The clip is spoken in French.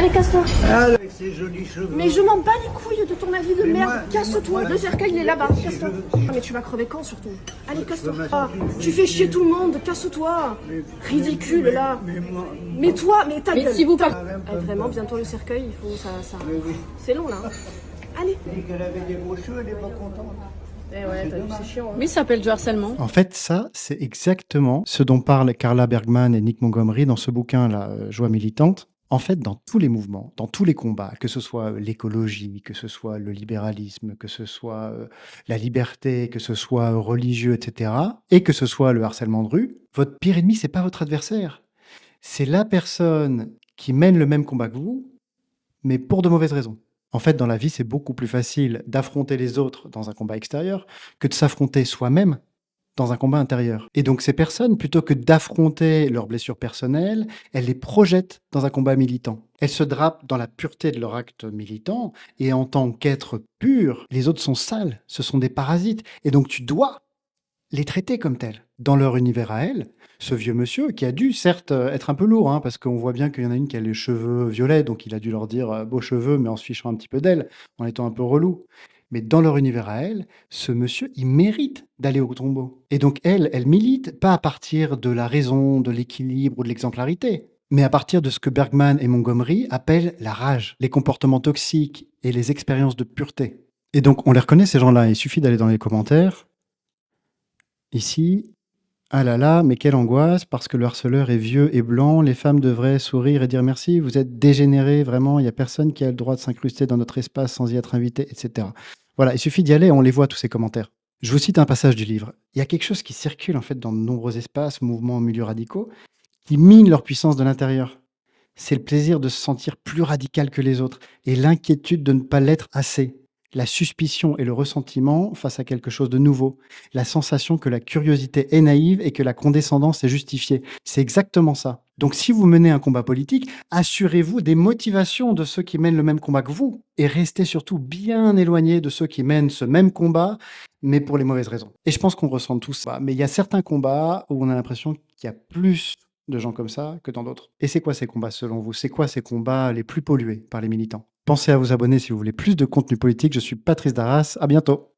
Allez, casse-toi. Ah, avec ses jolis cheveux. Mais je m'en bats les couilles de ton avis de Mais merde. moi- Casse-toi. moi- Le cercueil, il est là-bas. Casse-toi. Ah, mais tu vas crever quand, surtout. Allez, casse-toi. Ah, tu fais chier tout le monde. Casse-toi. Ridicule, là. Mais toi, mais ta Mais gueule. si vous parlez... Ah, vraiment, bientôt le cercueil, il faut ça. Mais oui. C'est long, là. Allez. Elle dit qu'elle avait des gros cheveux, elle est pas contente. Eh ouais, t'as vu, c'est chiant. Hein. Oui, ça s'appelle du harcèlement. En fait, ça, c'est exactement ce dont parlent Carla Bergman et Nick Montgomery dans ce bouquin-là, Joie militante. En fait, dans tous les mouvements, dans tous les combats, que ce soit l'écologie, que ce soit le libéralisme, que ce soit la liberté, que ce soit religieux, etc., et que ce soit le harcèlement de rue, votre pire ennemi, c'est pas votre adversaire. C'est la personne qui mène le même combat que vous, mais pour de mauvaises raisons. En fait, dans la vie, c'est beaucoup plus facile d'affronter les autres dans un combat extérieur que de s'affronter soi-même dans un combat intérieur. Et donc ces personnes, plutôt que d'affronter leurs blessures personnelles, elles les projettent dans un combat militant. Elles se drapent dans la pureté de leur acte militant, et en tant qu'être pur, les autres sont sales, ce sont des parasites. Et donc tu dois les traiter comme tels. Dans leur univers à elles, ce vieux monsieur, qui a dû certes être un peu lourd, hein, parce qu'on voit bien qu'il y en a une qui a les cheveux violets, donc il a dû leur dire beaux cheveux, mais en se fichant un petit peu d'elle, en étant un peu relou. Mais dans leur univers à elle, ce monsieur, il mérite d'aller au tombeau. Et donc elle milite pas à partir de la raison, de l'équilibre ou de l'exemplarité, mais à partir de ce que Bergman et Montgomery appellent la rage, les comportements toxiques et les expériences de pureté. Et donc on les reconnaît, ces gens-là, il suffit d'aller dans les commentaires. Ici, ah là là, mais quelle angoisse, parce que le harceleur est vieux et blanc, les femmes devraient sourire et dire merci, vous êtes dégénérés, vraiment, il n'y a personne qui a le droit de s'incruster dans notre espace sans y être invité, etc. Voilà, il suffit d'y aller, on les voit, tous ces commentaires. Je vous cite un passage du livre. Il y a quelque chose qui circule en fait dans de nombreux espaces, mouvements, milieux radicaux, qui mine leur puissance de l'intérieur. C'est le plaisir de se sentir plus radical que les autres et l'inquiétude de ne pas l'être assez. La suspicion et le ressentiment face à quelque chose de nouveau. La sensation que la curiosité est naïve et que la condescendance est justifiée. C'est exactement ça. Donc si vous menez un combat politique, assurez-vous des motivations de ceux qui mènent le même combat que vous. Et restez surtout bien éloigné de ceux qui mènent ce même combat, mais pour les mauvaises raisons. Et je pense qu'on ressent tous ça. Mais il y a certains combats où on a l'impression qu'il y a plus de gens comme ça que dans d'autres. Et c'est quoi ces combats selon vous? C'est quoi ces combats les plus pollués par les militants? Pensez à vous abonner si vous voulez plus de contenu politique. Je suis Patrice Darras. À bientôt.